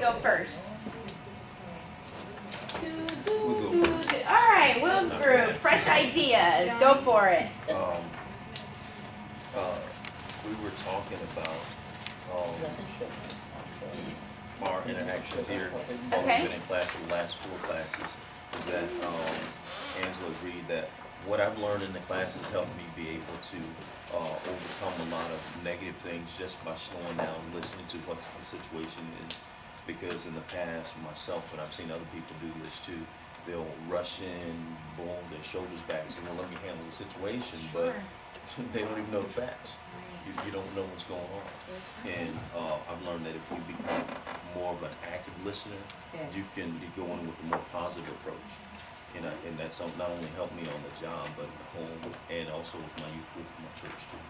go first? We'll go first. All right, Will's group, fresh ideas. Go for it. We were talking about our interactions here while we've been in class for the last 4 classes. Is that Angela agreed that what I've learned in the class has helped me be able to overcome a lot of negative things just by slowing down and listening to what the situation is. Because in the past, myself, and I've seen other people do this too, they'll rush in, boom, their shoulders back, and say, well, let me handle the situation, but they don't even know the facts. You don't know what's going on. And I've learned that if we become more of an active listener, you can go in with a more positive approach. And that's not only helped me on the job, but at home, and also with my youth group and my church too.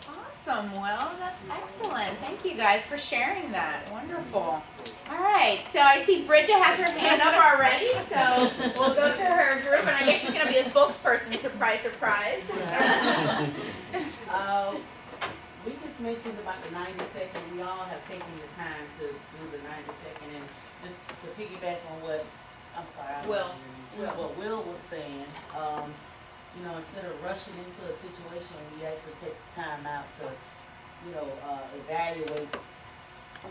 Awesome, Will. That's excellent. Thank you guys for sharing that. Wonderful. All right, so I see Bridget has her hand up already, so we'll go to her group, and I guess she's going to be the spokesperson. Surprise, surprise. We just mentioned about the 90-second. We all have taken the time to do the 90-second, and just to piggyback on what, what Will was saying, you know, instead of rushing into a situation, we actually take the time out to, you know,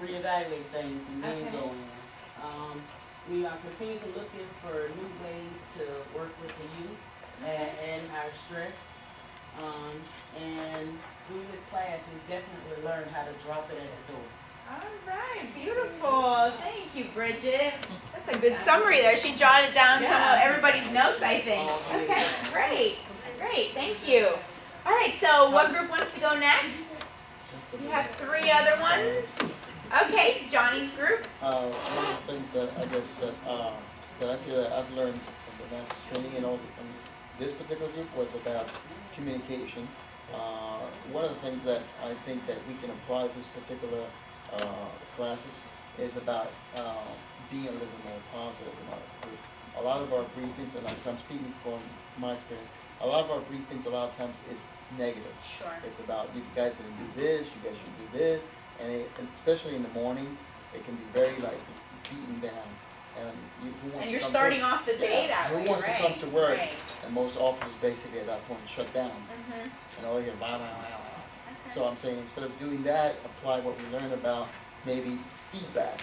reevaluate things and then go in. We are continuously looking for new ways to work with the youth and our stress. And through this class, we definitely learned how to drop it at the door. All right, beautiful. Thank you, Bridget. That's a good summary there. She jotted down some of everybody's notes, I think. Okay, great. Great, thank you. All right, so what group wants to go next? You have 3 other ones. Okay, Johnny's group. One of the things that I guess that I feel that I've learned from the master's training and all from this particular group was about communication. One of the things that I think that we can apply to this particular classes is about being a little bit more positive in our group. A lot of our briefings, and I'm speaking from my experience, a lot of our briefings a lot of times is negative. Sure. It's about you guys should do this, you guys should do this, and especially in the morning, it can be very like beaten down. And who wants And you're to come starting to, off the day that way, who wants to come to work? Right. And most offices basically at that point shut down. Mm-hmm. And all they hear blah, blah, blah, blah. So I'm saying instead of doing that, apply what we learned about maybe feedback,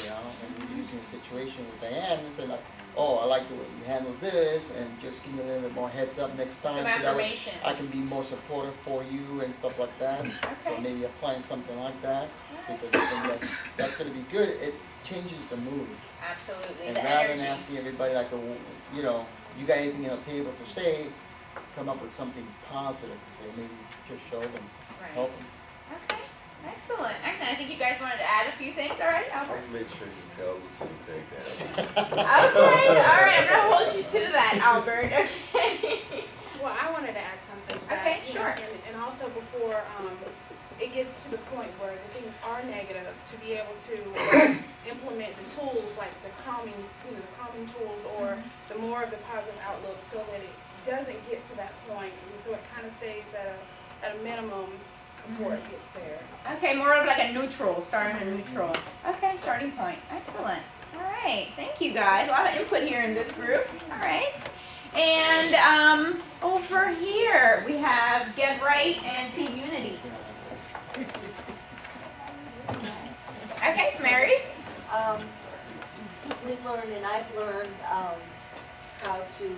you know, and using a situation with Diane and say like, oh, I like the way you handle this, and just give me a little bit more heads up next time. Some so that way affirmations. I can be more supportive for you and stuff like that. So Okay. maybe applying something like that, because I think that's going to be good. It changes the mood. Absolutely. And The rather than energy. asking everybody like, you know, you got anything on the table to say, come up with something positive to say. Maybe just show them, Right. help them. Okay. Excellent. Excellent. I think you guys wanted to add a few things. All right, Albert. Make sure you tell me to take that. Okay. All right. I'm gonna hold you to that, Albert. Okay. Well, I wanted to add something to that. Okay, you know, sure. and also before it gets to the point where the things are negative, to be able to implement the tools like the calming, the calming tools, or the more of the positive outlook, so that it doesn't get to that point, and so it kind of stays at a minimum before it gets there. Okay. More of like a neutral, starting a neutral. Okay. Starting point. Excellent. All right. Thank you guys. A lot of input here in this group. All right. And over here we have Get Right and Team Unity. Okay, Mary. We've learned, and I've learned how to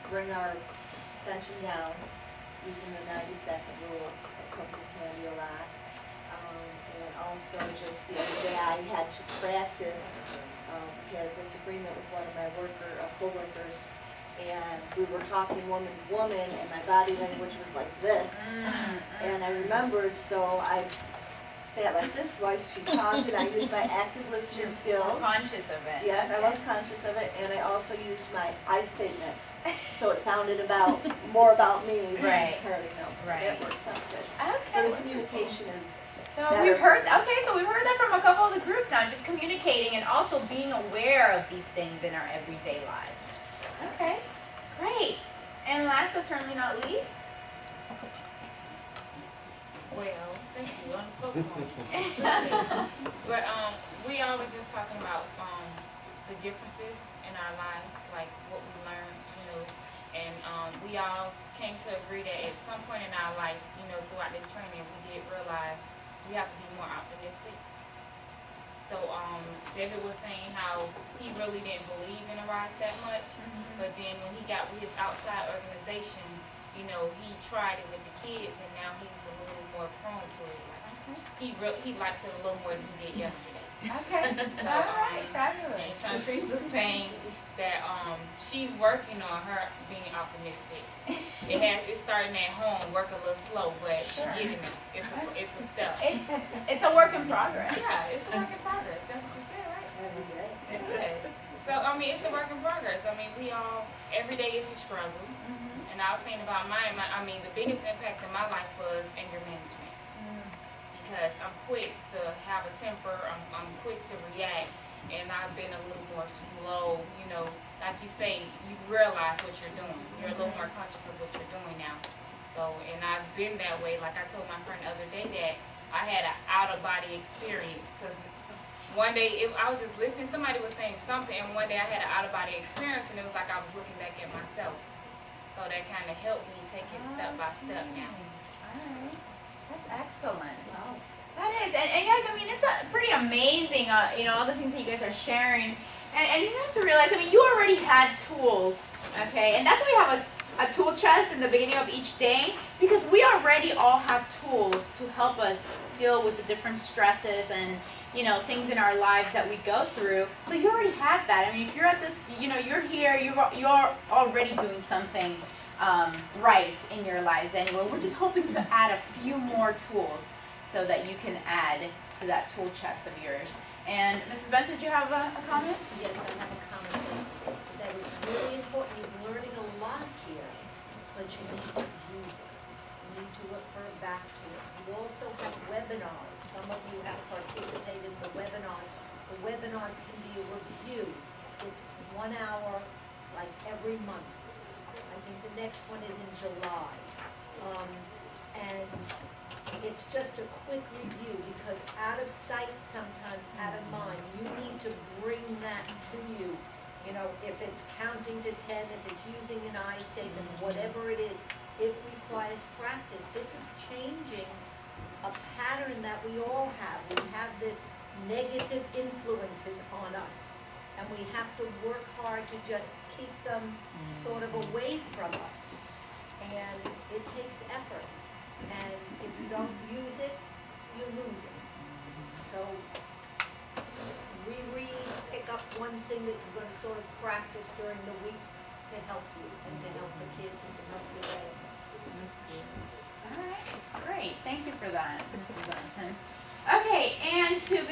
bring our tension down using the 90-second rule. It comes in handy a lot. And also just the other day I had to practice, had a disagreement with one of my co-workers, and we were talking woman to woman, and my body language was like this. And I remembered, so I sat like this while she talked, and I used my active listening skills. Conscious of it. Yes, I was conscious of it, and I also used my I statement, so it sounded more about me than Right. her, you know. So Right. that worked out good. Okay. So the communication is So better. we've heard, so we've heard that from a couple of the groups now, just communicating and also being aware of these things in our everyday lives. Okay, great. And last but certainly not least, Well, thank you, on the spokeswoman. But, we always just talking about, the differences in our lives, like what we learned, you know, and, we all came to agree that at some point in our life, you know, throughout this training, we did realize we have to be more optimistic. So, David was saying how he really didn't believe in Arise that much, but then when he got with his outside organization, you know, he tried it with the kids, and now he's a little more prone to it. Like, he likes it a little more than he did yesterday. Okay, So, all right, and fabulous. Shantrice was saying that she's working on her being optimistic. It's starting at home, work a little slow, but she's getting it. It's a step. It's a work in progress. Yeah, it's a work in progress. That's what you said, right? Every day. Good. So I mean, it's a work in progress. I mean, every day is a struggle. And I was saying about mine, I mean, the biggest impact in my life was anger management. Because I'm quick to have a temper, I'm quick to react, and I've been a little more slow, you know, like you say, you realize what you're doing. You're a little more conscious of what you're doing now. So, and I've been that way, like I told my friend the other day that I had an out-of-body experience, because one day, I was just listening, somebody was saying something, and one day I had an out-of-body experience, and it was like I was looking back at myself. So that kind of helped me take it step by step now. All right, that's excellent. Wow. That is, and guys, I mean, it's pretty amazing, you know, all the things that you guys are sharing. And you have to realize, I mean, you already had tools, okay? And that's why we have a tool chest in the beginning of each day, because we already all have tools to help us deal with the different stresses and, you know, things in our lives that we go through. So you already had that. I mean, if you're at this, you know, you're here, you're already doing something right in your lives anyway. We're just hoping to add a few more tools so that you can add to that tool chest of yours. And Mrs. Benson, did you have a comment? Yes, I have a comment that it's really important. You're learning a lot here, but you need to use it. You need to refer back to it. You also have webinars. Some of you have participated in the webinars. The webinars can be a review. It's 1 hour, like every month. I think the next one is in July. And it's just a quick review, because out of sight sometimes, out of mind. You need to bring that to you. You know, if it's counting to 10, if it's using an I statement, whatever it is, it requires practice. This is changing a pattern that we all have. We have this negative influences on us, and we have to work hard to just keep them sort of away from us. And it takes effort. And if you don't use it, you lose it. So pick up one thing that you're going to sort of practice during the week to help you and to help the kids and to help your day. All right, great. Thank you for that, Mrs. Benson. Okay, and to